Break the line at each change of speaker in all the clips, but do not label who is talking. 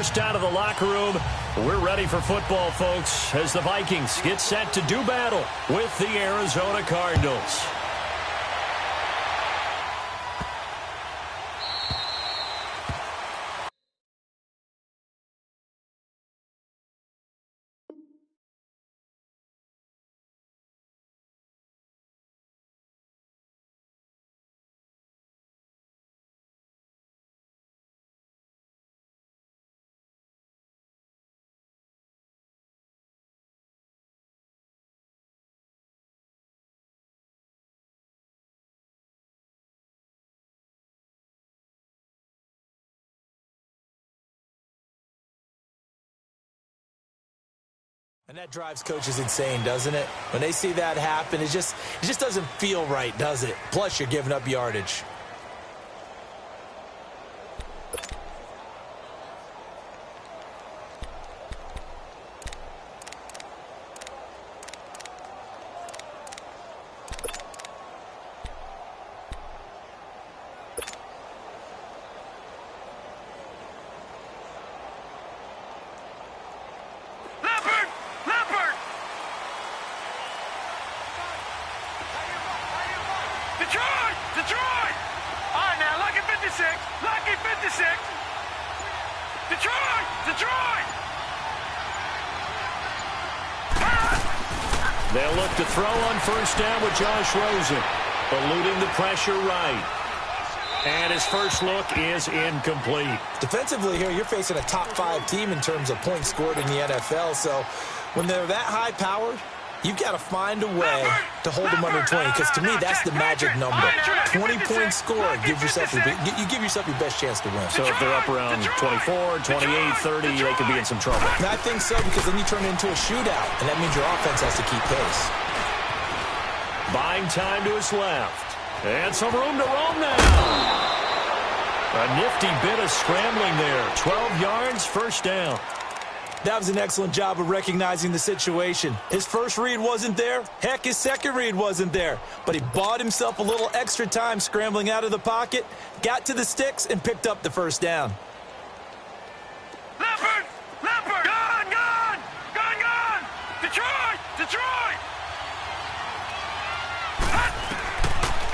first out of the locker room. We're ready for football, folks, as the Vikings get set to do battle with the Arizona Cardinals.
And that drives coaches insane, doesn't it? When they see that happen, it just doesn't feel right, does it? Plus, you're giving up yardage.
Detroit! All right, now, lucky 56. Lucky 56. Detroit!
They'll look to throw on first down with Josh Rosen. Eluding the pressure right. And his first look is incomplete.
Defensively here, you're facing a top 5 team in terms of points scored in the NFL. So when they're that high-powered, you've got to find a way to hold them under 20, because to me, that's the magic number. 20 points scored, you give yourself your best chance to win.
So if they're up around 24, 28, 30, they could be in some trouble.
And I think so, because then you turn it into a shootout, and that means your offense has to keep pace.
Buying time to his left. And some room to roam now. A nifty bit of scrambling there. 12 yards, first down.
That was an excellent job of recognizing the situation. His first read wasn't there. Heck, his second read wasn't there. But he bought himself a little extra time scrambling out of the pocket, got to the sticks, and picked up the first down.
Leopard! Gone! Detroit!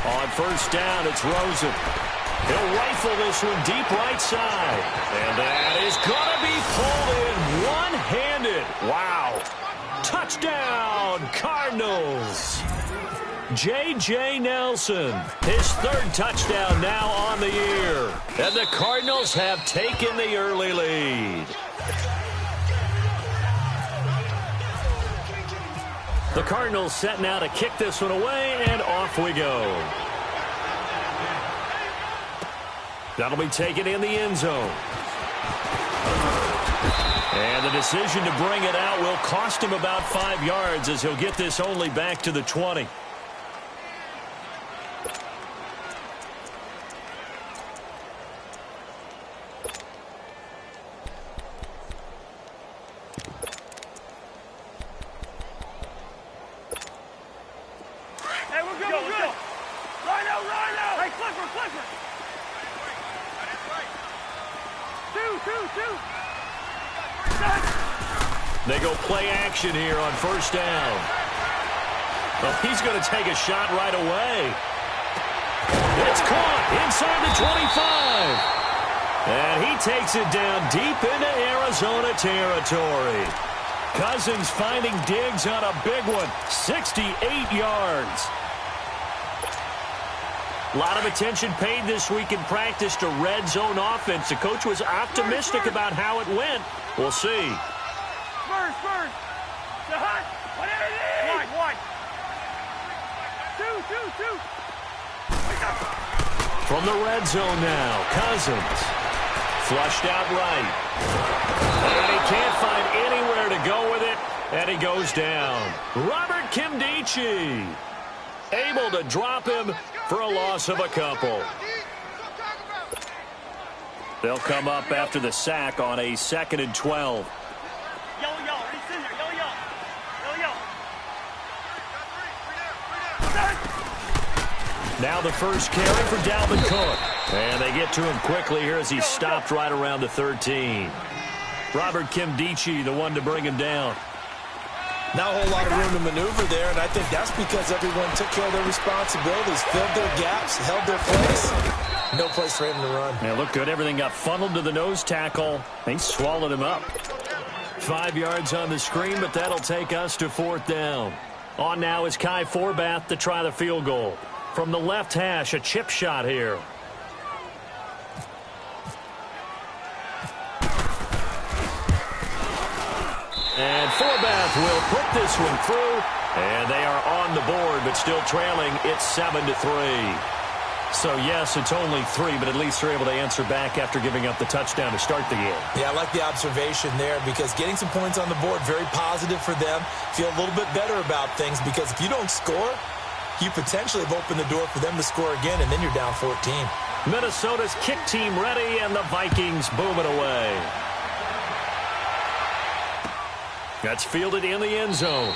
On first down, it's Rosen. He'll rifle this one deep right side. And that is going to be pulled in one-handed. Wow. Touchdown, Cardinals. J.J. Nelson, his third touchdown now on the year. And the Cardinals have taken the early lead. The Cardinals set now to kick this one away, and off we go. That'll be taken in the end zone. And the decision to bring it out will cost him about 5 yards, as he'll get this only back to the 20.
Hey, we're good. Line out. Hey, Clifford. Two.
They go play action here on first down. Well, he's going to take a shot right away. It's caught inside the 25. And he takes it down deep into Arizona territory. Cousins finding Diggs on a big one. 68 yards. A lot of attention paid this week in practice to red zone offense. The coach was optimistic about how it went. We'll see.
First. The hunt. Whatever it is. One. Two.
From the red zone now, Cousins. Flushed out right. And he can't find anywhere to go with it. And he goes down. Robert Kimdichie able to drop him for a loss of a couple. They'll come up after the sack on a 2nd and 12. Now the first carry for Dalvin Cook. And they get to him quickly here as he stopped right around the 13. Robert Kimdichie, the one to bring him down.
Not a whole lot of room to maneuver there, and I think that's because everyone took care of their responsibilities, filled their gaps, held their place. No place for him to run.
Yeah, looked good. Everything got funneled to the nose tackle. They swallowed him up. 5 yards on the screen, but that'll take us to 4th down. On now is Kai Forbath to try the field goal. From the left hash, a chip shot here. And Forbath will put this one through. And they are on the board, but still trailing. It's 7-3. So, yes, it's only 3, but at least they're able to answer back after giving up the touchdown to start the game.
Yeah, I like the observation there because getting some points on the board, very positive for them. Feel a little bit better about things because if you don't score, you potentially have opened the door for them to score again, and then you're down 14.
Minnesota's kick team ready, and the Vikings boom it away. That's fielded in the end zone.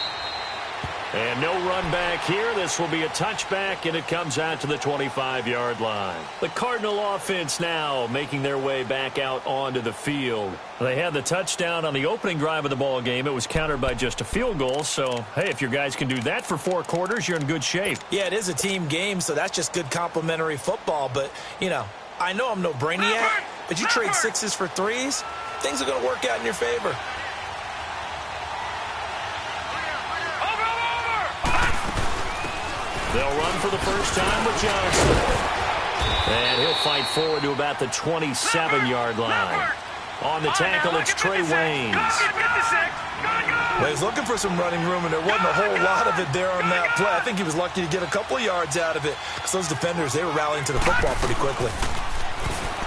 And no run back here. This will be a touchback, and it comes out to the 25-yard line. The Cardinal offense now making their way back out onto the field. They had the touchdown on the opening drive of the ball game. It was countered by just a field goal. So, hey, if your guys can do that for 4 quarters, you're in good shape.
Yeah, it is a team game, so that's just good complimentary football. But, you know I'm no brainiac, but you trade 6s for 3s, things are going to work out in your favor.
They'll run for the first time with Johnson. And he'll fight forward to about the 27-yard line. On the tackle, it's Trey Waynes.
Well, he's looking for some running room, and there wasn't a whole lot of it there on that play. I think he was lucky to get a couple of yards out of it because those defenders, they were rallying to the football pretty quickly.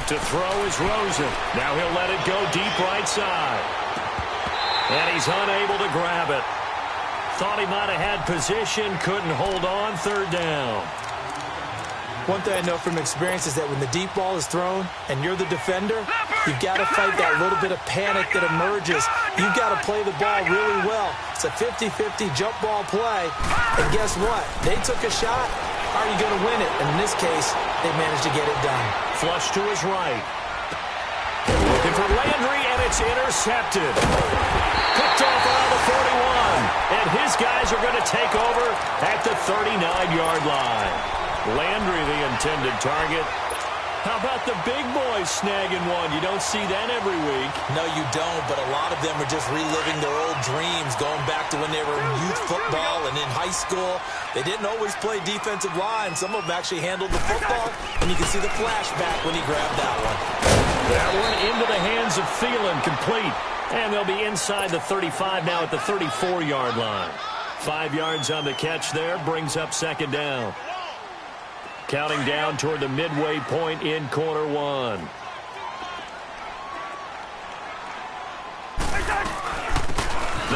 To throw is Rosen. Now he'll let it go deep right side. And he's unable to grab it. Thought he might have had position, couldn't hold on, 3rd down.
One thing I know from experience is that when the deep ball is thrown and you're the defender, you've got to fight that little bit of panic that emerges. You've got to play the ball really well. It's a 50-50 jump ball play. And guess what? They took a shot. How are you going to win it? And in this case, they managed to get it done.
Flush to his right. Looking for Landry, and it's intercepted. Picked off around the 41. And his guys are going to take over at the 39-yard line. Landry, the intended target. How about the big boys snagging one? You don't see that every week.
No, you don't, but a lot of them are just reliving their old dreams, going back to when they were in youth football and in high school. They didn't always play defensive line. Some of them actually handled the football, and you can see the flashback when he grabbed that one.
That one into the hands of Thielen, complete. And they'll be inside the 35 now at the 34-yard line. 5 yards on the catch there, brings up 2nd down. Counting down toward the midway point in quarter 1. Now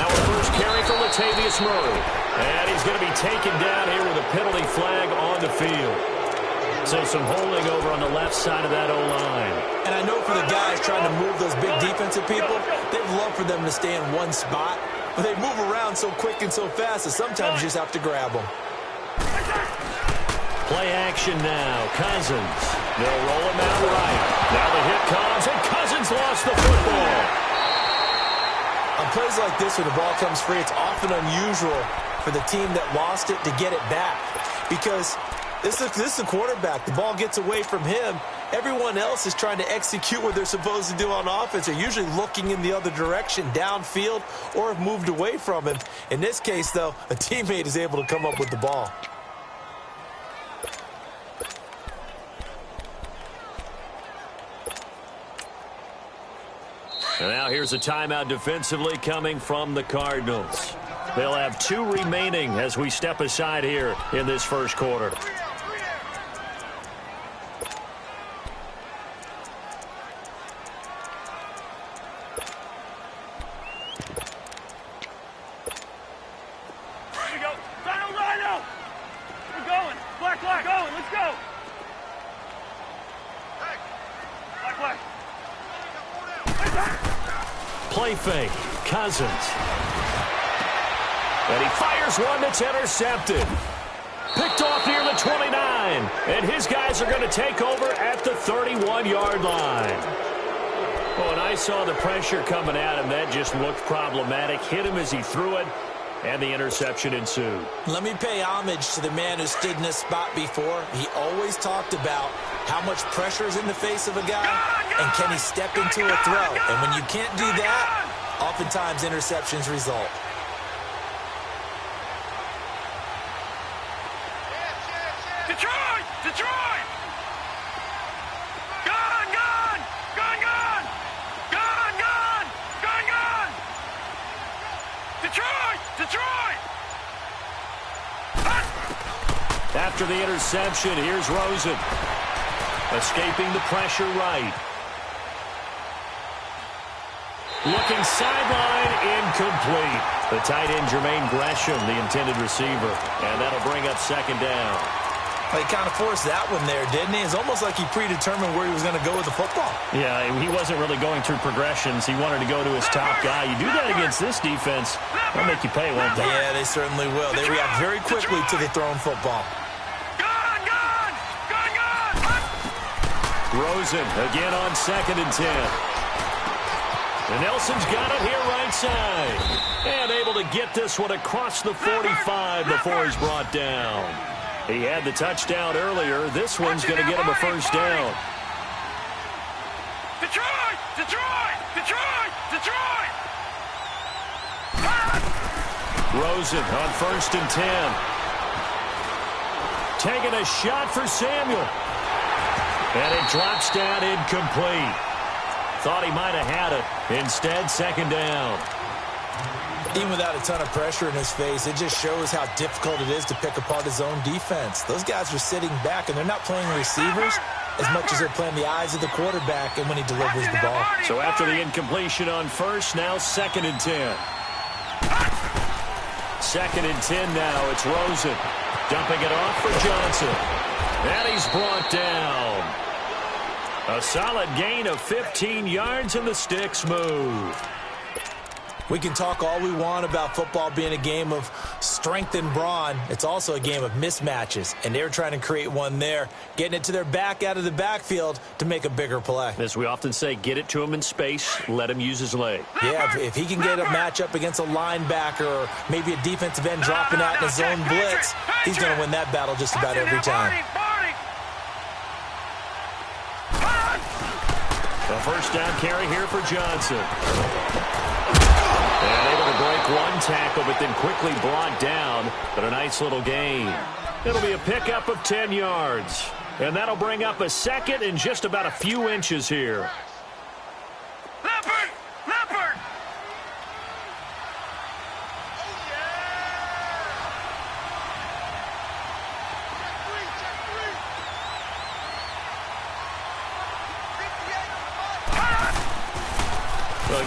a first carry for Latavius Murray. And he's going to be taken down here with a penalty flag on the field. So some holding over on the left side of that O-line.
And I know for the guys trying to move those big defensive people, they'd love for them to stay in one spot. But they move around so quick and so fast that sometimes you just have to grab them.
Play action now. Cousins. They'll roll him out right. Now the hit comes, and Cousins lost the football.
On plays like this where the ball comes free, it's often unusual for the team that lost it to get it back. Because this is a quarterback. The ball gets away from him. Everyone else is trying to execute what they're supposed to do on offense. They're usually looking in the other direction, downfield, or have moved away from him. In this case, though, a teammate is able to come up with the ball.
And now here's a timeout defensively coming from the Cardinals. They'll have 2 remaining as we step aside here in this first quarter.
Here we go. Rhino! We're going. Black, going. Let's go. Black.
Play fake. Cousins. And he fires one that's intercepted. Picked off near the 29. And his guys are going to take over at the 31-yard line. Oh, and I saw the pressure coming at him. That just looked problematic. Hit him as he threw it, and the interception ensued.
Let me pay homage to the man who stood in this spot before. He always talked about how much pressure is in the face of a guy, and can he step into a throw? And when you can't do that, oftentimes interceptions result.
Detroit! Detroit! Gone! Gone! Gone! Gone! Gone! Gone! Gone! Gone! Detroit! Detroit!
After the interception, here's Rosen. Escaping the pressure right. Looking sideline, incomplete. The tight end, Jermaine Gresham, the intended receiver. And that'll bring up second down.
He kind of forced that one there, didn't he? It's almost like he predetermined where he was going to go with the football.
Yeah, he wasn't really going through progressions. He wanted to go to his top guy. You do that against this defense, they'll make you pay, won't they?
Yeah, they certainly will. They react very quickly to the thrown football.
Gone! Gone! Gone! Gone!
Rosen again on 2nd and 10. And Nelson's got it here right side. And able to get this one across the 45 before he's brought down. He had the touchdown earlier. This one's going to get him a first down.
Detroit! Detroit! Detroit! Detroit!
Rosen on 1st and 10. Taking a shot for Samuel. And it drops down incomplete. Thought he might have had it. Instead, 2nd down.
Even without a ton of pressure in his face, it just shows how difficult it is to pick apart his own defense. Those guys are sitting back, and they're not playing receivers as much as they're playing the eyes of the quarterback and when he delivers the ball.
So after the incompletion on 1st, now 2nd and 10. 2nd and 10 now. It's Rosen dumping it off for Johnson. And he's brought down. A solid gain of 15 yards, and the sticks move.
We can talk all we want about football being a game of strength and brawn. It's also a game of mismatches, and they're trying to create one there, getting it to their back out of the backfield to make a bigger play.
As we often say, get it to him in space, let him use his leg.
Yeah, if he can get a matchup against a linebacker or maybe a defensive end dropping out in his own blitz, he's going to win that battle just about every time.
A first down carry here for Johnson. And able to break one tackle, but then quickly brought down. But a nice little gain. It'll be a pickup of 10 yards. And that'll bring up a 2nd and just about a few inches here.
Leopard! Leopard!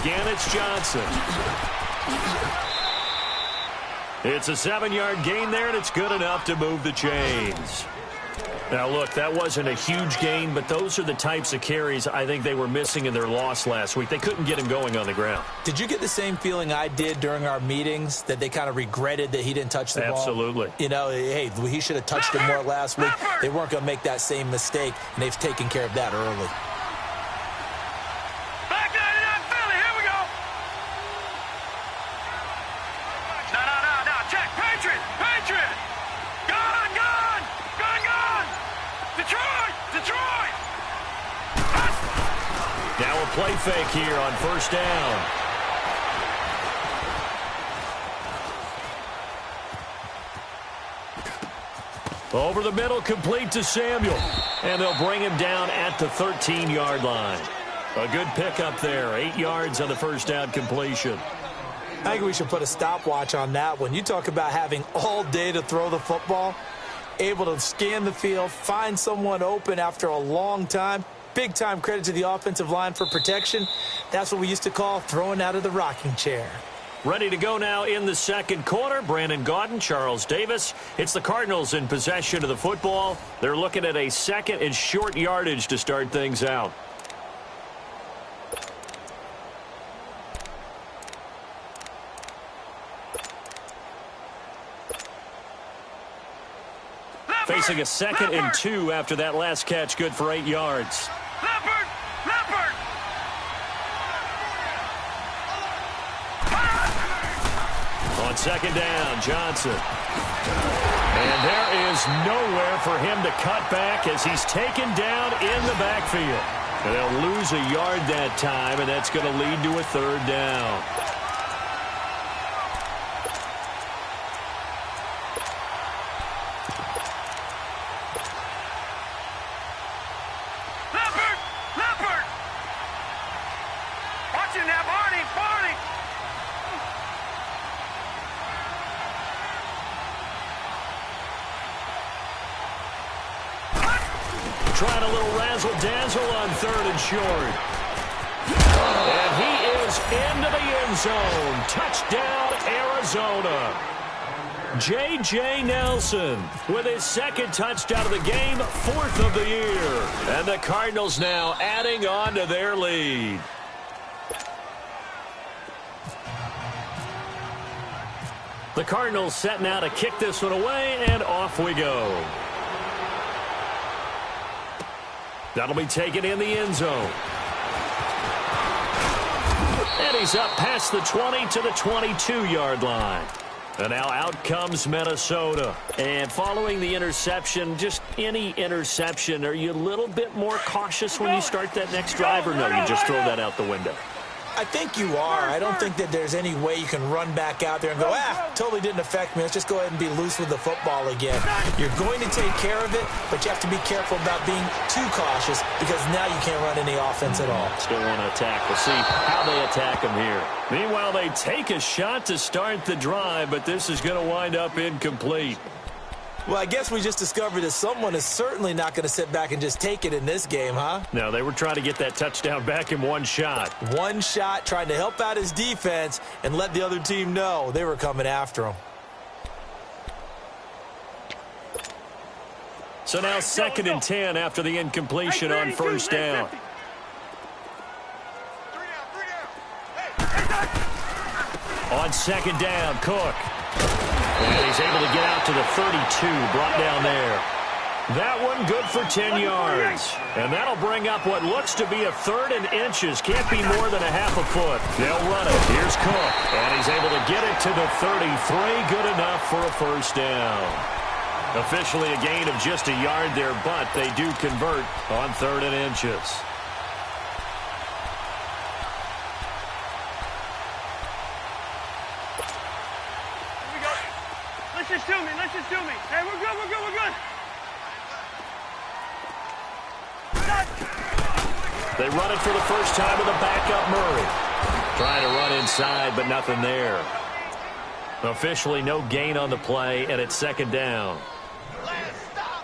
Again, it's Johnson. It's a 7-yard gain there, and it's good enough to move the chains. Now, look, that wasn't a huge gain, but those are the types of carries I think they were missing in their loss last week. They couldn't get him going on the ground.
Did you get the same feeling I did during our meetings, that they kind of regretted that he didn't touch the ball?
Absolutely.
You know, hey, he should have touched it more last week. They weren't going to make that same mistake, and they've taken care of that early.
Now a play fake here on 1st down. Over the middle, complete to Samuel. And they'll bring him down at the 13-yard line. A good pickup there. 8 yards on the first down completion.
I think we should put a stopwatch on that one. You talk about having all day to throw the football, able to scan the field, find someone open after a long time. Big-time credit to the offensive line for protection. That's what we used to call throwing out of the rocking chair.
Ready to go now in the second quarter. Brandon Gaudin, Charles Davis. It's the Cardinals in possession of the football. They're looking at a 2nd and short yardage to start things out. Facing a 2nd and 2 after that last catch, good for 8 yards.
Leopard! Leopard!
On second down, Johnson. And there is nowhere for him to cut back as he's taken down in the backfield. And they'll lose a yard that time, and that's going to lead to a third down. Trying a little razzle-dazzle on third and short. And he is into the end zone. Touchdown, Arizona. J.J. Nelson with his second touchdown of the game, fourth of the year. And the Cardinals now adding on to their lead. The Cardinals setting out to kick this one away, and off we go. That'll be taken in the end zone. And he's up past the 20 to the 22-yard line. And now out comes Minnesota. And following the interception, just any interception, are you a little bit more cautious when you start that next drive, or no, you just throw that out the window?
I think you are. I don't think that there's any way you can run back out there and go, totally didn't affect me. Let's just go ahead and be loose with the football again. You're going to take care of it, but you have to be careful about being too cautious because now you can't run any offense at all.
Still want to attack. We'll see how they attack him here. Meanwhile, they take a shot to start the drive, but this is going to wind up incomplete.
Well, I guess we just discovered that someone is certainly not going to sit back and just take it in this game, huh?
No, they were trying to get that touchdown back in one shot.
One shot, trying to help out his defense and let the other team know they were coming after him.
So now second and 10 after the incompletion on first down. On second down, Cook. And he's able to get out to the 32, brought down there. That one good for 10 yards. And that'll bring up what looks to be a third and inches. Can't be more than a half a foot. They'll run it. Here's Cook. And he's able to get it to the 33. Good enough for a first down. Officially a gain of just a yard there, but they do convert on third and inches.
Let's just do me. Hey, we're good.
They run it for the first time with a backup Murray. Trying to run inside, but nothing there. Officially no gain on the play, and it's second down.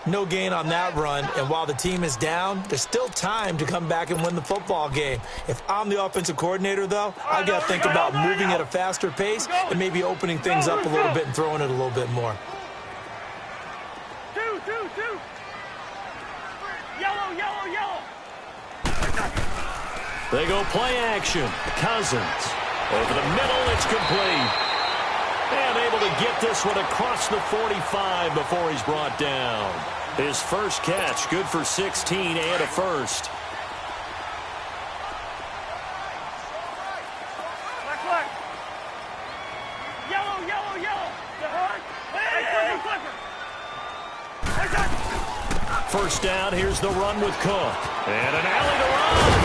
No gain on that run, and while the team is down, there's still time to come back and win the football game. If I'm the offensive coordinator, though, I've got to think about moving at a faster pace and maybe opening things up a little bit and throwing it a little bit more.
Two. Yellow.
They go play action. Cousins. Over the middle, it's complete. And able to get this one across the 45 before he's brought down. His first catch, good for 16 and a first. First down, here's the run with Cook. And an alley to run.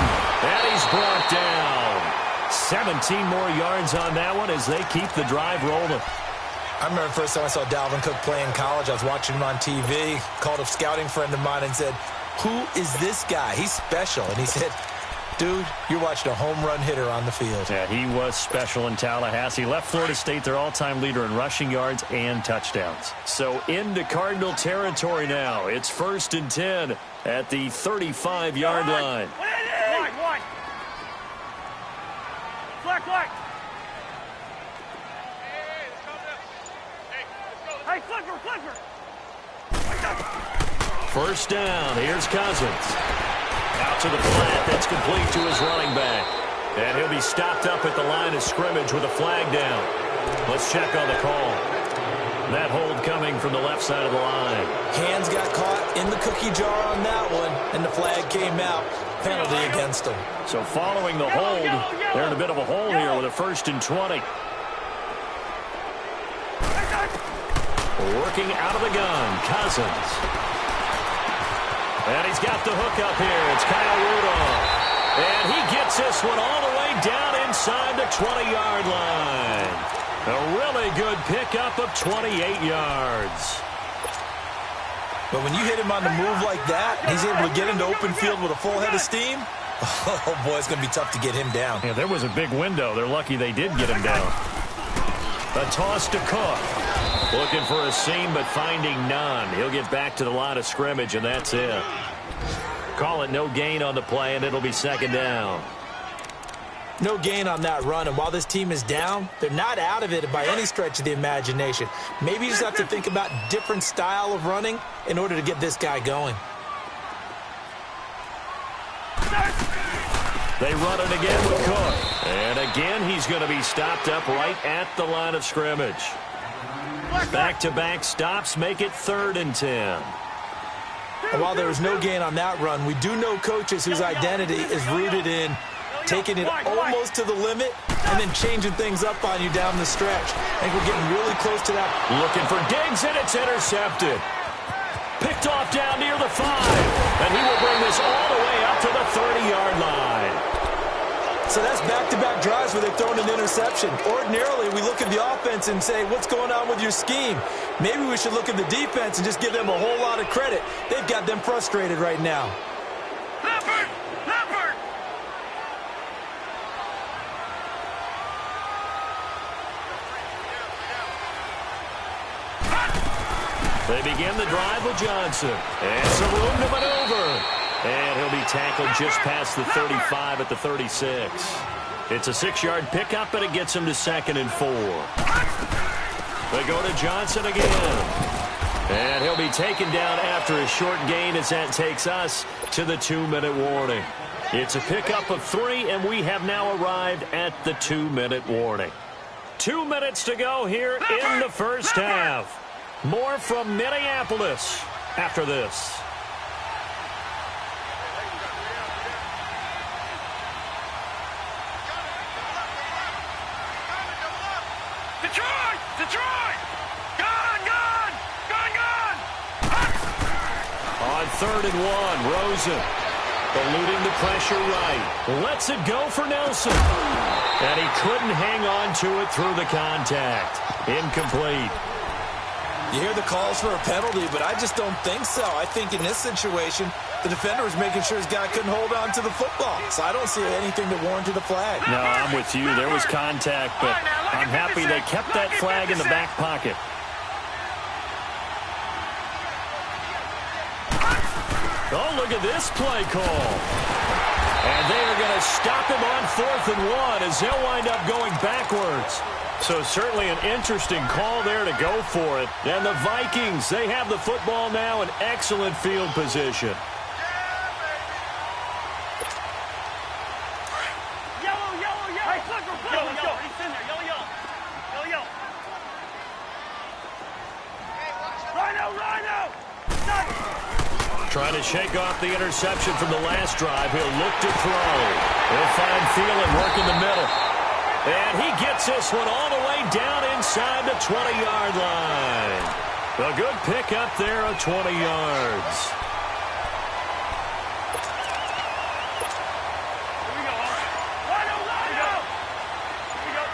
And he's brought down. 17 more yards on that one as they keep the drive rolling.
I remember the first time I saw Dalvin Cook play in college. I was watching him on TV, called a scouting friend of mine and said, "Who is this guy? He's special." And he said, "Dude, you're watching a home run hitter on the field."
Yeah, he was special in Tallahassee. Left Florida State their all-time leader in rushing yards and touchdowns. So into Cardinal territory now. It's first and 10 at the 35-yard line.
Flag. Hey, flipper.
First down. Here's Cousins. Out to the flat. That's complete to his running back. And he'll be stopped up at the line of scrimmage with a flag down. Let's check on the call. That hold coming from the left side of the line.
Hands got caught in the cookie jar on that one, and the flag came out. Penalty against them.
So following the hold, they're in a bit of a hole here with a first and 20. Working out of the gun, Cousins. And he's got the hook up here. It's Kyle Rudolph. And he gets this one all the way down inside the 20-yard line. A really good pickup of 28 yards.
But when you hit him on the move like that, he's able to get into open field with a full head of steam. Oh, boy, it's going to be tough to get him down.
Yeah, there was a big window. They're lucky they did get him down.
A toss to Cook. Looking for a seam, but finding none. He'll get back to the line of scrimmage, and that's it. Call it no gain on the play, and it'll be second down.
No gain on that run, and while this team is down, they're not out of it by any stretch of the imagination. Maybe you just have to think about different style of running in order to get this guy going.
They run it again with Cook. And again, he's going to be stopped up right at the line of scrimmage. Back-to-back stops make it 3rd and 10.
And while there was no gain on that run, we do know coaches whose identity is rooted in taking it almost to the limit and then changing things up on you down the stretch. I think we're getting really close to that.
Looking for Diggs, and it's intercepted. Picked off down near the 5. And he will bring this all the way up to the 30-yard line.
So that's back-to-back drives where they've thrown an interception. Ordinarily, we look at the offense and say, what's going on with your scheme? Maybe we should look at the defense and just give them a whole lot of credit. They've got them frustrated right now.
Leopard! Leopard!
They begin the drive with Johnson. And some room to maneuver. And he'll be tackled just past the 35 at the 36. It's a 6-yard pickup, and it gets him to 2nd and 4. They go to Johnson again. And he'll be taken down after a short gain as that takes us to the 2-minute warning. It's a pickup of 3, and we have now arrived at the 2-minute warning. 2 minutes to go here in the first half. More from Minneapolis after this.
Detroit! Detroit! Gone! Gone! Gone! Gone!
On 3rd and 1, Rosen eluding the pressure right. Lets it go for Nelson. And he couldn't hang on to it through the contact. Incomplete.
You hear the calls for a penalty, but I just don't think so. I think in this situation, the defender was making sure his guy couldn't hold on to the football. So I don't see anything that warranted a flag.
No, I'm with you. There was contact, but I'm happy they kept that flag in the back pocket.
Oh, look at this play call. And they are going to stop him on 4th and 1 as they'll wind up going backwards. So certainly an interesting call there to go for it. And the Vikings, they have the football now in excellent field position.
Yellow, yellow, yellow! Hey, yellow, yellow! He's in there! Yellow, yellow! Yellow, yellow! Rhino, Rhino!
Trying to shake off the interception from the last drive. He'll look to throw. He'll find Thielen working the middle. And he gets this one all the way down inside the 20-yard line. A good pickup there of 20 yards.
Here we go, all right. Rhino, Rhino! Here we go.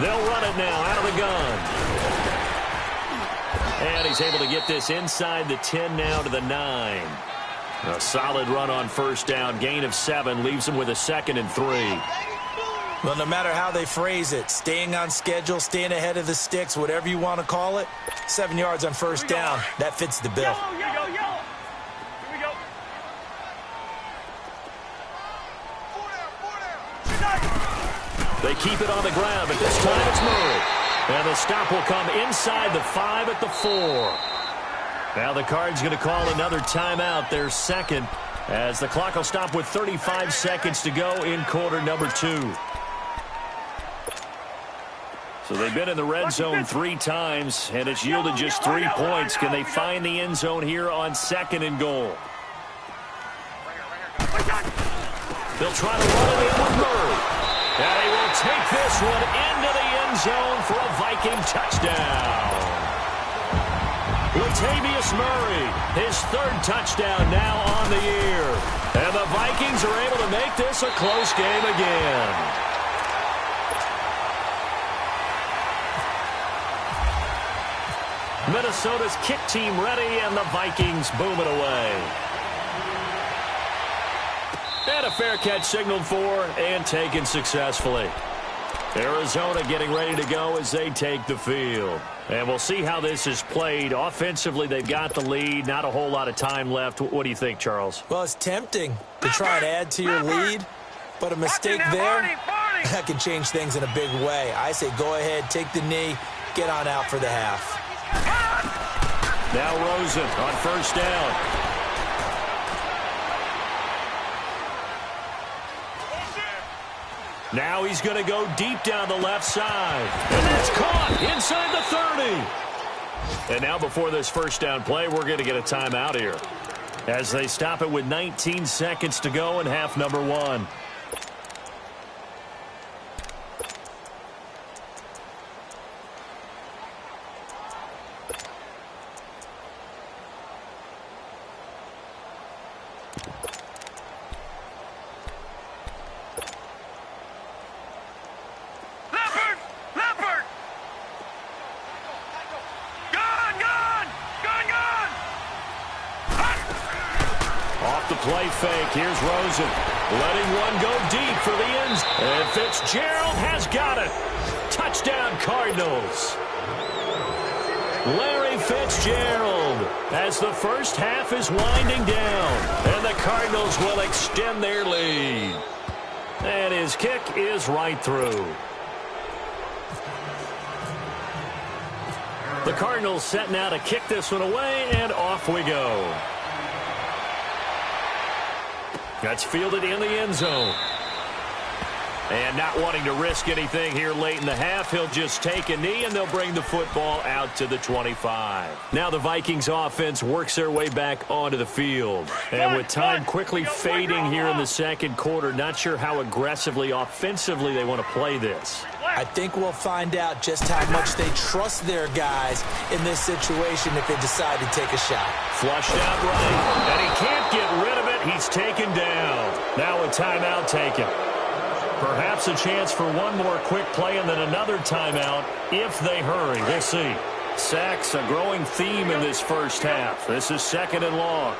They'll run it now out of the gun. And he's able to get this inside the 10 now to the 9. A solid run on 1st down. Gain of 7 leaves him with a 2nd and 3.
Well, no matter how they phrase it, staying on schedule, staying ahead of the sticks, whatever you want to call it, 7 yards on 1st down, that fits the bill.
Yellow, yellow, yellow! Here we go.
They keep it on the ground, but this time it's Murray. And the stop will come inside the 5 at the 4. Now the Cards going to call another timeout, their 2nd, as the clock will stop with 35 seconds to go in quarter number 2. So they've been in the red zone 3 times, and it's yielded just 3 points. Can they find the end zone here on 2nd and goal? They'll try to run it in with Murray. And he will take this one into the end zone for a Viking touchdown. Latavius Murray, his third touchdown now on the year. And the Vikings are able to make this a close game again. Minnesota's kick team ready, and the Vikings boom it away. And a fair catch signaled for and taken successfully. Arizona getting ready to go as they take the field. And we'll see how this is played. Offensively, they've got the lead. Not a whole lot of time left. What do you think, Charles?
Well, it's tempting to try and add to your lead, but a mistake there, that can change things in a big way. I say go ahead, take the knee, get on out for the half.
Now Rosen on first down. Now he's going to go deep down the left side. And that's caught inside the 30. And now before this first down play, we're going to get a timeout here, as they stop it with 19 seconds to go in half number 1. Play fake. Here's Rosen. Letting one go deep for the ends. And Fitzgerald has got it. Touchdown, Cardinals. Larry Fitzgerald, as the first half is winding down. And the Cardinals will extend their lead. And his kick is right through. The Cardinals setting out to kick this one away, and off we go. That's fielded in the end zone. And not wanting to risk anything here late in the half, he'll just take a knee, and they'll bring the football out to the 25. Now the Vikings offense works their way back onto the field. And with time quickly fading here in the second quarter, not sure how aggressively, offensively they want to play this.
I think we'll find out just how much they trust their guys in this situation if they decide to take a shot.
Flushed out right, and he can't get rid of it. He's taken down. Now a timeout taken. Perhaps a chance for one more quick play and then another timeout if they hurry. We'll see. Sacks, a growing theme in this first half. This is second and long.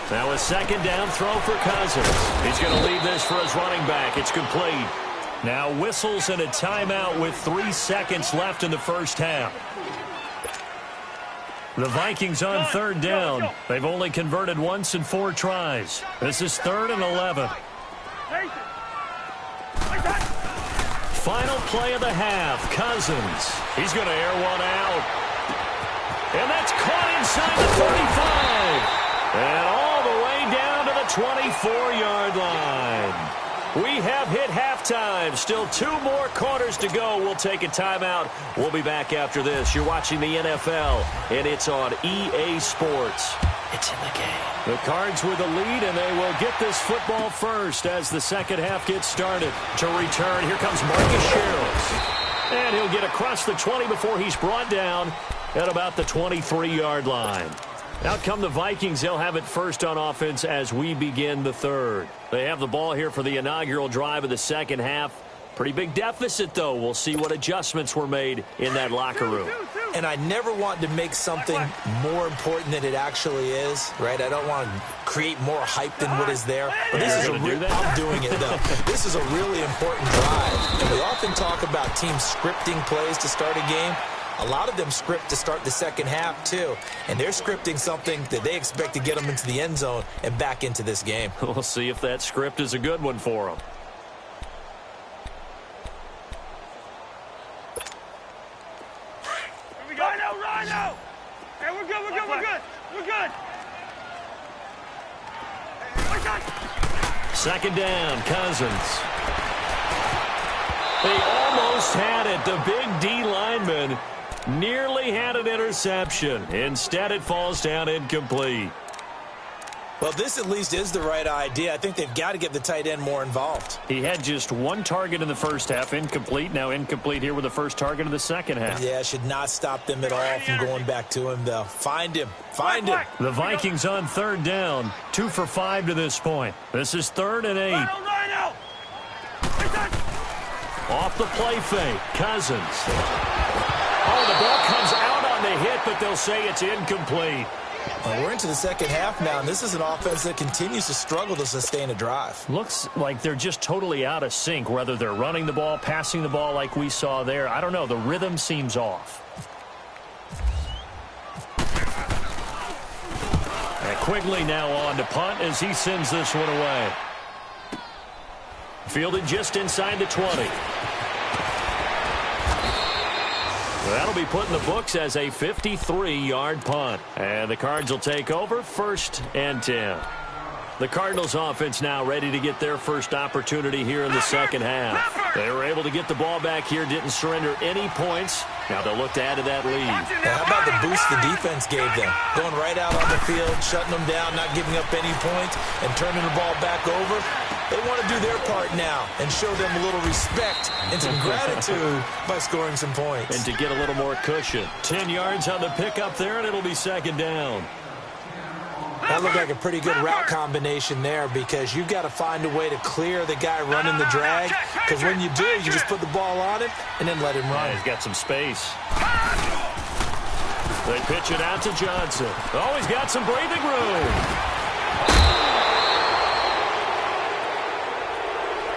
Now a second down throw for Cousins. He's going to leave this for his running back. It's complete. Now whistles and a timeout with 3 seconds left in the first half. The Vikings on third down. They've only converted once in 4 tries. This is 3rd and 11. Final play of the half. Cousins. He's going to air one out. And that's caught inside the 35. And all the way down to the 24-yard line. We have hit halftime. Still 2 more quarters to go. We'll take a timeout. We'll be back after this. You're watching the NFL, and it's on EA Sports. It's in the game. The Cards with the lead, and they will get this football first as the second half gets started. To return, here comes Marcus Sherrills. And he'll get across the 20 before he's brought down at about the 23-yard line. Out come the Vikings. They'll have it first on offense as we begin the third. They have the ball here for the inaugural drive of the second half. Pretty big deficit, though. We'll see what adjustments were made in that locker room.
And I never want to make something more important than it actually is, right? I don't want to create more hype than what is there. But this is I'm doing it, though. This is a really important drive. And we often talk about teams scripting plays to start a game. A lot of them script to start the second half, too. And they're scripting something that they expect to get them into the end zone and back into this game.
We'll see if that script is a good one for them.
Rhino! Hey, we're good.
Second down, Cousins. They almost had it. The big D lineman Nearly had an interception. Instead, it falls down incomplete.
Well, this at least is the right idea. I think they've got to get the tight end more involved.
He had just one target in the first half, incomplete. Now incomplete here with the first target of the second half.
Yeah, should not stop them at all from going back to him, though. Find him. Find him.
The Vikings on third down. 2 for 5 to this point. This is 3rd and 8.
Off the play fake. Cousins. Oh, the ball comes out on the hit, but they'll say it's incomplete.
Well, we're into the second half now, and this is an offense that continues to struggle to sustain a drive.
Looks like they're just totally out of sync, whether they're running the ball, passing the ball like we saw there. I don't know. The rhythm seems off.
And Quigley now on to punt as he sends this one away. Fielded just inside the 20. That'll be put in the books as a 53-yard punt. And the Cards will take over 1st and 10. The Cardinals offense now ready to get their first opportunity here in the second half. They were able to get the ball back here, didn't surrender any points. Now they'll look to add to that lead.
Now, how about the boost the defense gave them? Going right out on the field, shutting them down, not giving up any points, and turning the ball back over. They want to do their part now and show them a little respect and some gratitude by scoring some points.
And to get a little more cushion. 10 yards on the pickup there, and it'll be 2nd down.
That looked like a pretty good route combination there because you've got to find a way to clear the guy running the drag. Because when you do, you just put the ball on him and then let him run.
Yeah, he's got some space.
They pitch it out to Johnson. Oh, he's got some breathing room.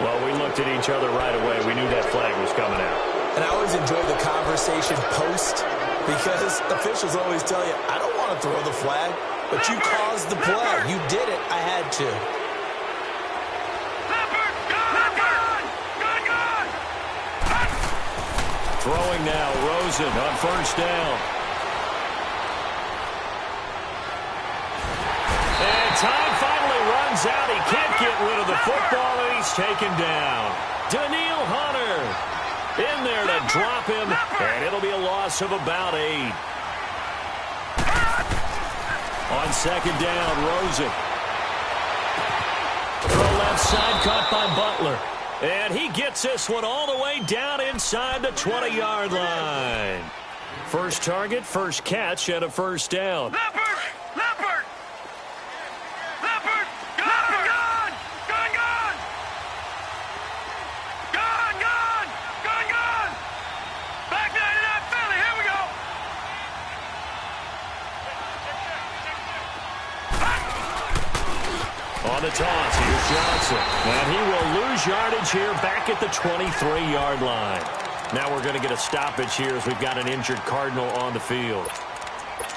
Well, we looked at each other right away. We knew that flag was coming out.
And I always enjoy the conversation post because officials always tell you, I don't want to throw the flag, but you caused the play. You did it. I had to.
Throwing now, Rosen on 1st down. And time finally runs out. He can't get rid of the football, and he's taken down. Daniil Hunter in there to drop him, and it'll be a loss of about 8. On 2nd down, Rosen. Throw left side, caught by Butler. And he gets this one all the way down inside the 20-yard line. First target, first catch, and a 1st down.
Leopard! Leopard! Leopard! Gone! Gone! Gone! Gone! Gone! Gone! Gone! Gone! Back 99 Philly, here we go!
On the toss, here's Johnson. And he will lose yardage here back at the 23-yard line. Now we're going to get a stoppage here as we've got an injured Cardinal on the field.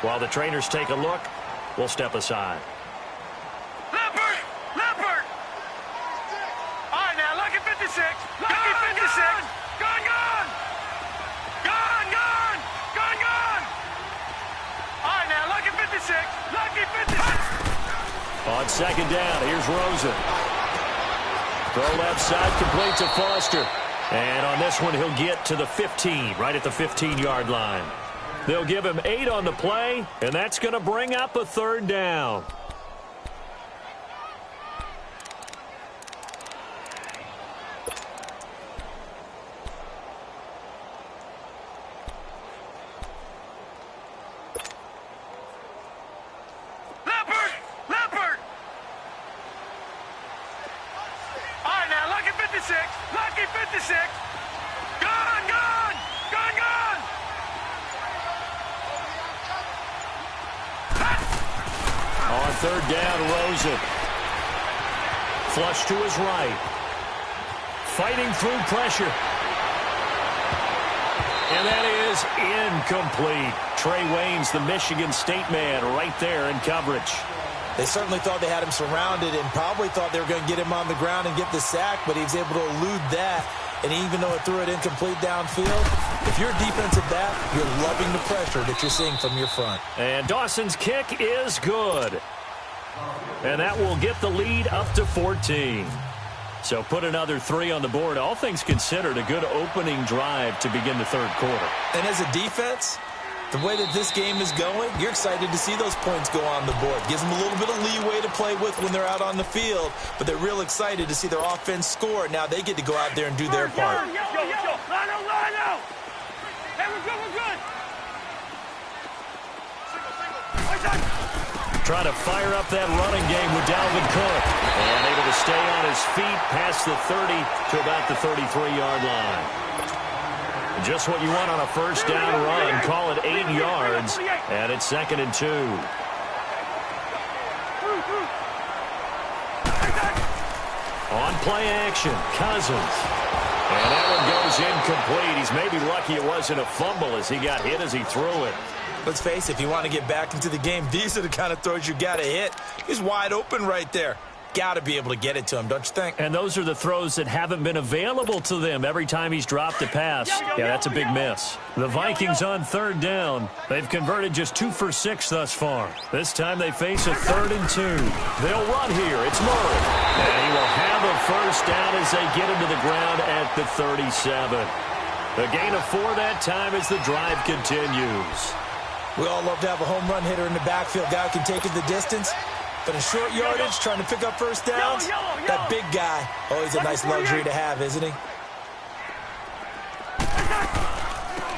While the trainers take a look, we'll step aside.
Leopard! Leopard! All right, now, lucky 56. Lucky 56. Gone, gone! Gone, gone! Gone, gone! All right, now, lucky 56. Lucky 56.
On 2nd down, here's Rosen. Throw left side, complete to Foster. And on this one, he'll get to the 15, right at the 15-yard line. They'll give him 8 on the play, and that's going to bring up a 3rd down.
Leopard! Leopard! All right, now, lucky 56. Lucky 56. Gone, gone! Gone, gone!
On 3rd down, Rosen. Flush to his right. Fighting through pressure. And that is incomplete. Trey Waynes, the Michigan State man, right there in coverage.
They certainly thought they had him surrounded and probably thought they were going to get him on the ground and get the sack, but he was able to elude that. And even though it threw it incomplete downfield, if you're a defensive back, you're loving the pressure that you're seeing from your front.
And Dawson's kick is good. And that will get the lead up to 14.
So put another 3 on the board. All things considered, a good opening drive to begin the third quarter.
And as a defense, the way that this game is going, you're excited to see those points go on the board. Gives them a little bit of leeway to play with when they're out on the field, but they're real excited to see their offense score. Now they get to go out there and do their part.
Yo. Line out. Hey, we're good.
Trying to fire up that running game with Dalvin Cook. And able to stay on his feet past the 30 to about the 33-yard line. Just what you want on a first down run. Call it 8 yards. And it's 2nd and 2. On play action, Cousins. And that one goes incomplete. He's maybe lucky it wasn't a fumble as he got hit as he threw it.
Let's face it, if you want to get back into the game, these are the kind of throws you got to hit. He's wide open right there. Got to be able to get it to him, don't you think?
And those are the throws that haven't been available to them every time he's dropped a pass. Yeah, that's a big miss. The Vikings on 3rd down. They've converted just 2 for 6 thus far. This time they face a 3rd and 2. They'll run here. It's Murray. And he will have a first down as they get him to the ground at the 37. A gain of 4 that time as the drive continues.
We all love to have a home run hitter in the backfield. Guy who can take it the distance. But in short yardage, trying to pick up first downs, that big guy, always a nice luxury to have, isn't he?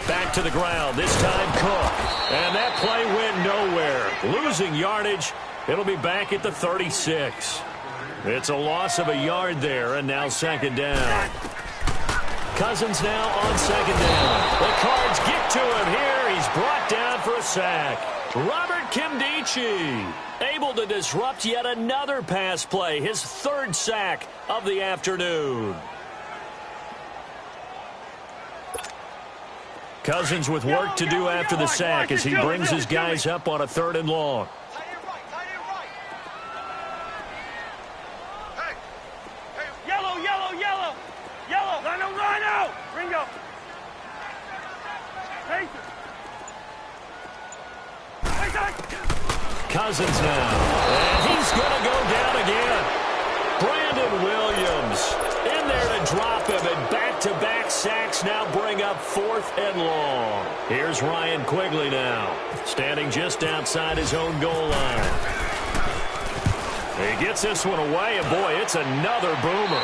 Back to the ground, this time Cook. And that play went nowhere. Losing yardage, it'll be back at the 36. It's a loss of a yard there, and now 2nd down. Cousins now on 2nd down. The Cards get to him here. He's brought down for a sack. Robert Kimdichie able to disrupt yet another pass play. His 3rd sack of the afternoon. Cousins with work to do after the sack as he brings his guys up on a 3rd and long.
Line out. Ringo.
Cousins now. And he's going to go down again. Brandon Williams in there to drop him, and back-to-back sacks now bring up 4th and long. Here's Ryan Quigley now, standing just outside his own goal line. He gets this one away, and boy, it's another boomer.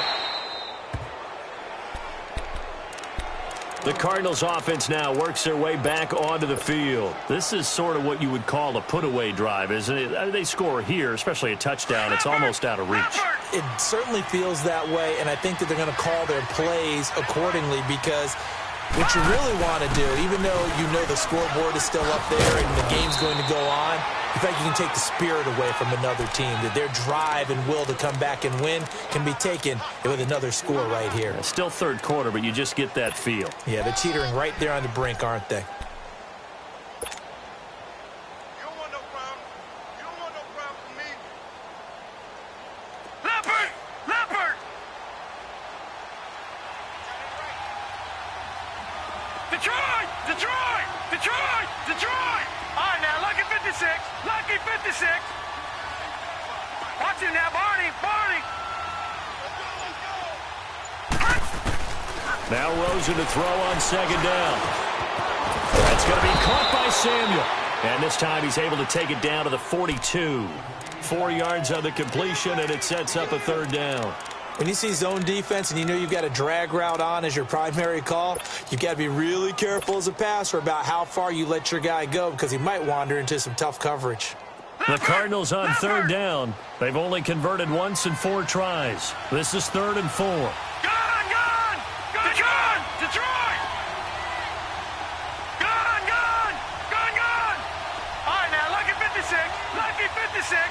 The Cardinals offense now works their way back onto the field. This is sort of what you would call a put-away drive, isn't it? They score here, especially a touchdown. It's almost out of reach.
It certainly feels that way, and I think that they're going to call their plays accordingly because what you really want to do, even though you know the scoreboard is still up there and the game's going to go on, in fact, you can take the spirit away from another team, that their drive and will to come back and win can be taken with another score right here.
It's still 3rd quarter, but you just get that feel.
Yeah, they're teetering right there on the brink, aren't they?
Detroit! All right, now, lucky 56. Lucky 56. Watch it now, Barney.
Now Rosen to throw on 2nd down. That's going to be caught by Samuel. And this time he's able to take it down to the 42. 4 yards on the completion, and it sets up a 3rd down.
When you see zone defense and you know you've got a drag route on as your primary call, you've got to be really careful as a passer about how far you let your guy go because he might wander into some tough coverage.
The Cardinals on 3rd down. They've only converted once in 4 tries. This is 3rd and 4.
Gone! Detroit! Gone! All right, now, lucky 56. Lucky 56.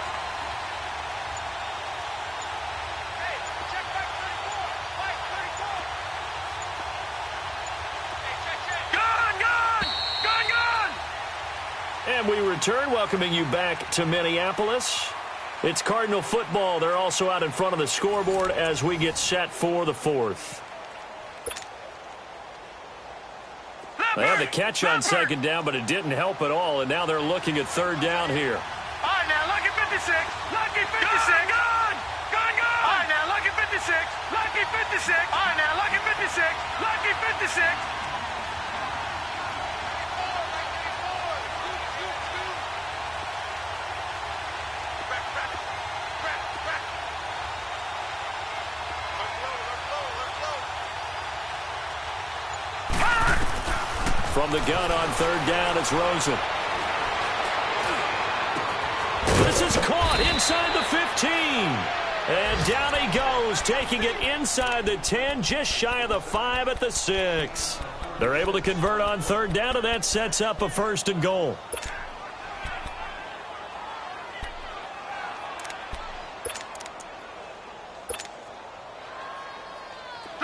And we return, welcoming you back to Minneapolis. It's Cardinal football. They're also out in front of the scoreboard as we get set for the 4th. They had the catch on 2nd down, but it didn't help at all, and now they're looking at 3rd down here.
All right, now, lucky 56. Lucky 56. Gone! All right, now, lucky 56. 56. All right, now, lucky 56. Lucky 56.
From the gun on third down, it's Rosen. This is caught inside the 15. And down he goes, taking it inside the 10, just shy of the 5 at the 6. They're able to convert on third down, and that sets up a 1st and goal.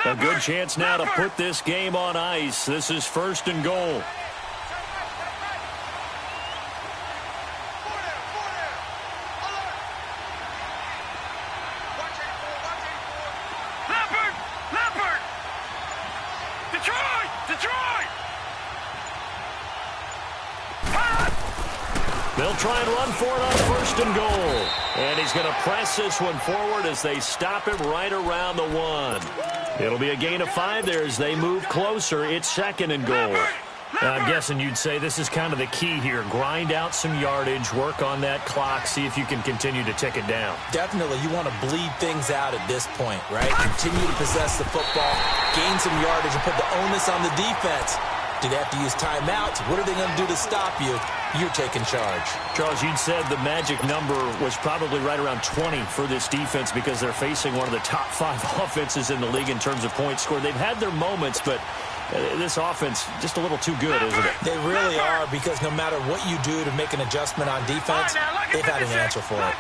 A good chance now to put this game on ice. This is 1st and goal. They'll try and run for it on 1st and goal. And he's going to press this one forward as they stop him right around the 1. It'll be a gain of 5 there as they move closer. It's 2nd and goal.
Now, I'm guessing you'd say this is kind of the key here. Grind out some yardage, work on that clock, see if you can continue to tick it down.
Definitely, you want to bleed things out at this point, right? Continue to possess the football, gain some yardage, and put the onus on the defense. Do they have to use timeouts? What are they going to do to stop you? You're taking charge.
Charles, you'd said the magic number was probably right around 20 for this defense because they're facing one of the top 5 offenses in the league in terms of points scored. They've had their moments, but this offense just a little too good, isn't it?
They really are, because no matter what you do to make an adjustment on defense, they've had an answer for it.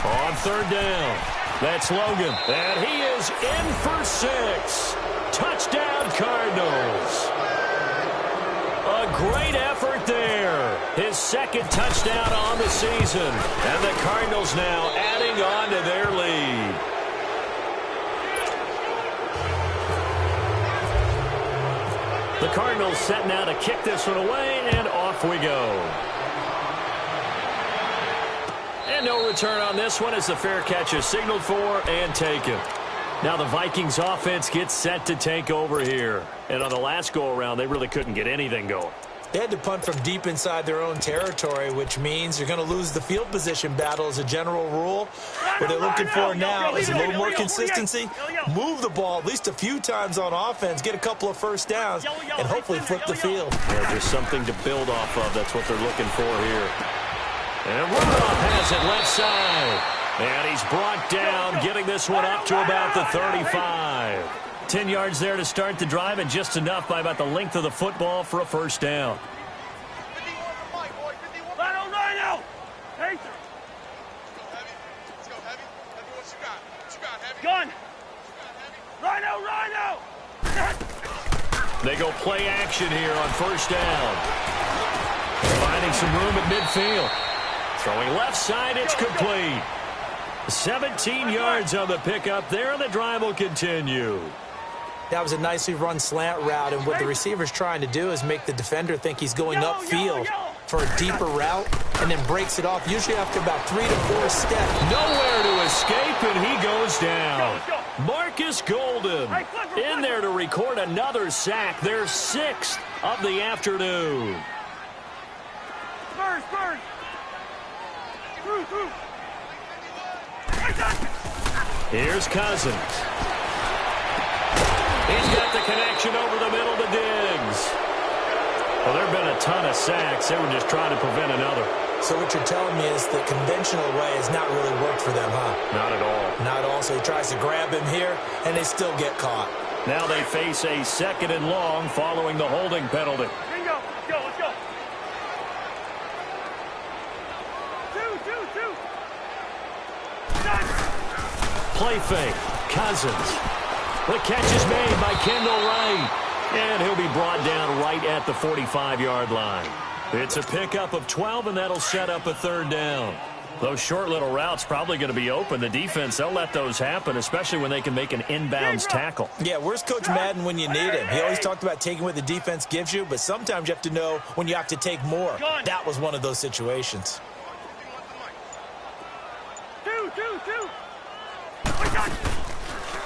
On third down, that's Logan. And he is in for 6. Touchdown, Cardinals. A great effort there. His 2nd touchdown on the season. And the Cardinals now adding on to their lead. The Cardinals set now to kick this one away, and off we go. And no return on this one as the fair catch is signaled for and taken. Now the Vikings offense gets set to take over here. And on the last go-around, they really couldn't get anything going.
They had to punt from deep inside their own territory, which means you're going to lose the field position battle as a general rule. What they're looking for now is a little more consistency. Move the ball at least a few times on offense, get a couple of first downs, and hopefully flip the field.
Yeah, just something to build off of. That's what they're looking for here. And Rudolph has it left side. And he's brought down, getting this one up to about the 35. 10 yards there to start the drive, and just enough by about the length of the football for a first down.
Gun! Rhino!
They go play action here on first down. Finding some room at midfield. Throwing left side, it's complete. 17 yards on the pickup there, and the drive will continue.
That was a nicely run slant route, and what the receiver's trying to do is make the defender think he's going upfield for a deeper route, and then breaks it off, usually after about 3 to 4 steps.
Nowhere to escape, and he goes down. Marcus Golden in there to record another sack, their 6th of the afternoon.
Spurs! Through!
Here's Cousins. He's got the connection over the middle to Diggs. Well, there have been a ton of sacks. They were just trying to prevent another.
So what you're telling me is the conventional way has not really worked for them, huh?
Not at all.
Not at all. So he tries to grab him here, and they still get caught.
Now they face a 2nd and long following the holding penalty.
Bingo! Let's go! Two!
Play fake. Cousins. The catch is made by Kendall Wright. And he'll be brought down right at the 45-yard line. It's a pickup of 12, and that'll set up a 3rd down. Those short little routes probably going to be open. The defense, they'll let those happen, especially when they can make an inbounds tackle.
Yeah, where's Coach Madden when you need him? He always talked about taking what the defense gives you, but sometimes you have to know when you have to take more. That was one of those situations.
Two! two.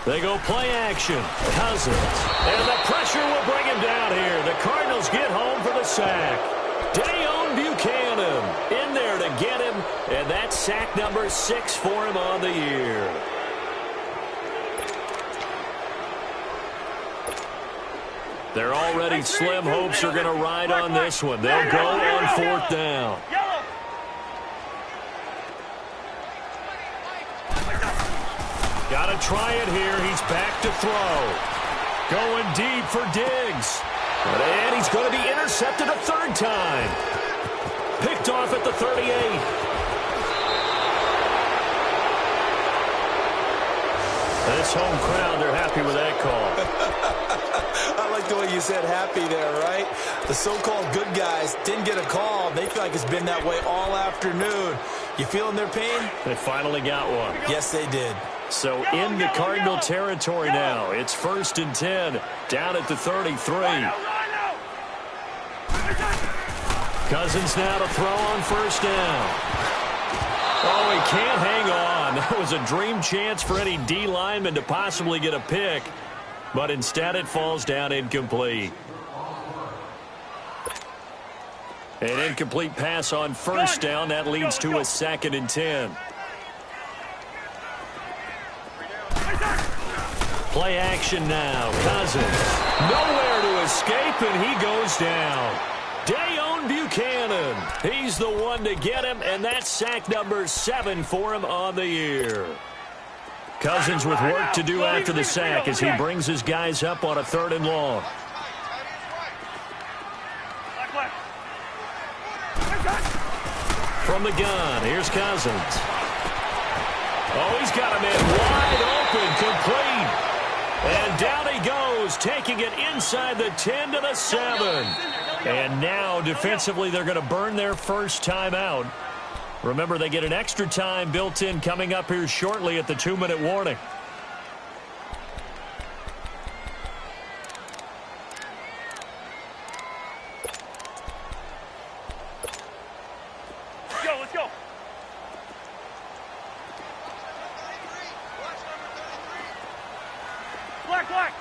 They go play action. Cousins. And the pressure will bring him down here. The Cardinals get home for the sack. Dayon Buchanan in there to get him. And that's sack number 6 for him on the year. They're already slim hopes are going to ride on this one. They'll go on 4th down. Got to try it here. He's back to throw. Going deep for Diggs. And he's going to be intercepted a 3rd time. Picked off at the 38. This home crowd, they're happy with that call.
I like the way you said happy there, right? The so-called good guys didn't get a call. They feel like it's been that way all afternoon. You feeling their pain?
They finally got one.
Yes, they did.
So into Cardinal territory now. It's 1st and 10, down at the 33. Cousins now to throw on 1st down. Oh, he can't hang on. That was a dream chance for any D lineman to possibly get a pick, but instead it falls down incomplete. An incomplete pass on 1st down. That leads to a 2nd and 10. Play action now. Cousins. Nowhere to escape, and he goes down. Dayon Buchanan. He's the one to get him, and that's sack number 7 for him on the year. Cousins with work to do after the sack as he brings his guys up on a 3rd and long. From the gun, here's Cousins. Oh, he's got him in wide open, complete. And down he goes, taking it inside the 10 to the 7. And now, defensively, they're going to burn their first timeout. Remember, they get an extra time built in coming up here shortly at the 2-minute warning.
Let's go. Black.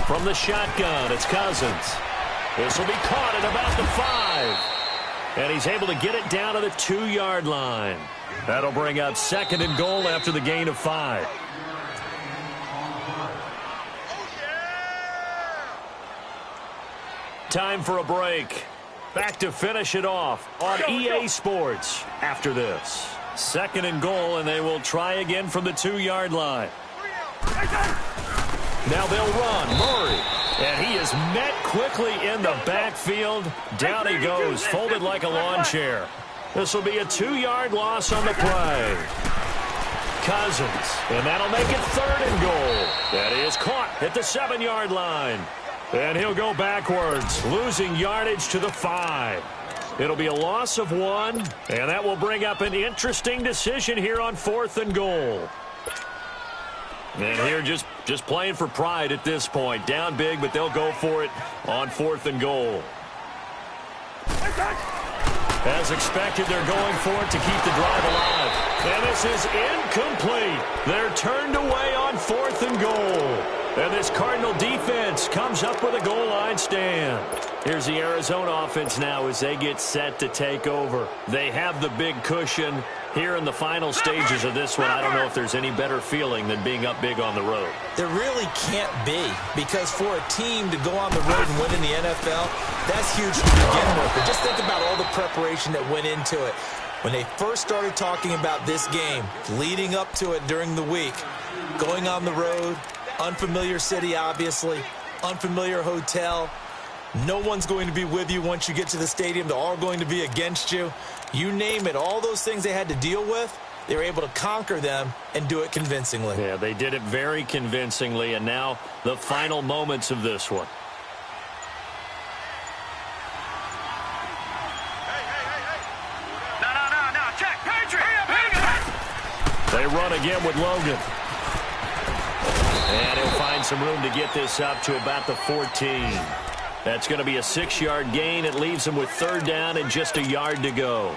From the shotgun, it's Cousins. This will be caught at about the 5. And he's able to get it down to the 2-yard line. That'll bring up 2nd and goal after the gain of 5. Time for a break. Back to finish it off on EA Sports after this. 2nd and goal, and they will try again from the 2-yard line. Now they'll run. Murray. And he is met quickly in the backfield. Down he goes, folded like a lawn chair. This will be a 2-yard loss on the play. Cousins. And that'll make it 3rd and goal. That is caught at the 7-yard line. And he'll go backwards, losing yardage to the 5. It'll be a loss of 1, and that will bring up an interesting decision here on 4th and goal. And here just playing for pride at this point. Down big, but they'll go for it on 4th and goal. As expected, they're going for it to keep the drive alive. And this is incomplete. They're turned away on 4th and goal. And this Cardinal defense comes up with a goal line stand. Here's the Arizona offense now as they get set to take over. They have the big cushion. Here in the final stages of this one, I don't know if there's any better feeling than being up big on the road.
There really can't be, because for a team to go on the road and win in the NFL, that's huge to begin with. But just think about all the preparation that went into it. When they first started talking about this game, leading up to it during the week, going on the road, unfamiliar city, obviously, unfamiliar hotel. No one's going to be with you once you get to the stadium. They're all going to be against you. You name it, all those things they had to deal with, they were able to conquer them and do it convincingly.
Yeah, they did it very convincingly, and now the final moments of this one.
No. Check. Patriot.
They run again with Logan. And he'll find some room to get this up to about the 14. That's going to be a 6-yard gain. It leaves them with 3rd down and just a yard to go.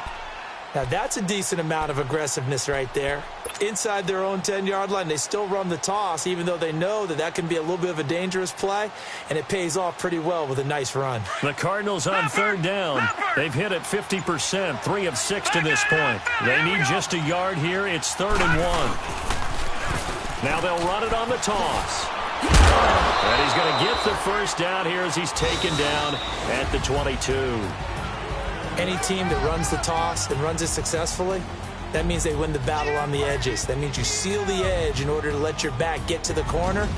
Now, that's a decent amount of aggressiveness right there. Inside their own 10-yard line, they still run the toss, even though they know that that can be a little bit of a dangerous play, and it pays off pretty well with a nice run.
The Cardinals on 3rd down. They've hit it 50%, 3 of 6 to this point. They need just a yard here. It's 3rd and 1. Now they'll run it on the toss. And he's going to get the 1st down here as he's taken down at the 22.
Any team that runs the toss and runs it successfully, that means they win the battle on the edges. That means you seal the edge in order to let your back get to the corner.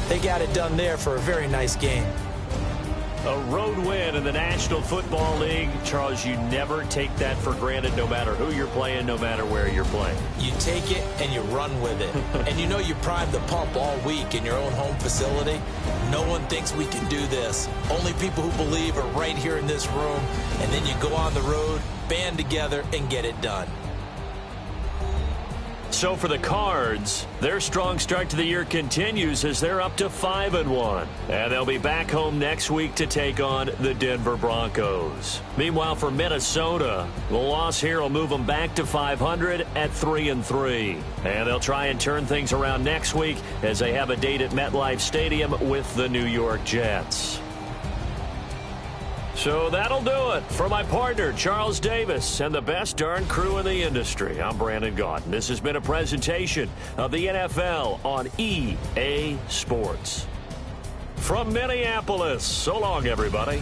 They got it done there for a very nice game.
A road win in the National Football League. Charles, you never take that for granted no matter who you're playing, no matter where you're playing.
You take it and you run with it. And you know you primed the pump all week in your own home facility. No one thinks we can do this. Only people who believe are right here in this room. And then you go on the road, band together, and get it done.
So for the Cards, their strong start to the year continues as they're up to 5-1. And they'll be back home next week to take on the Denver Broncos. Meanwhile, for Minnesota, the loss here will move them back to 500 at 3-3. And they'll try and turn things around next week as they have a date at MetLife Stadium with the New York Jets. So that'll do it for my partner, Charles Davis, and the best darn crew in the industry. I'm Brandon Gaudin. This has been a presentation of the NFL on EA Sports. From Minneapolis, so long, everybody.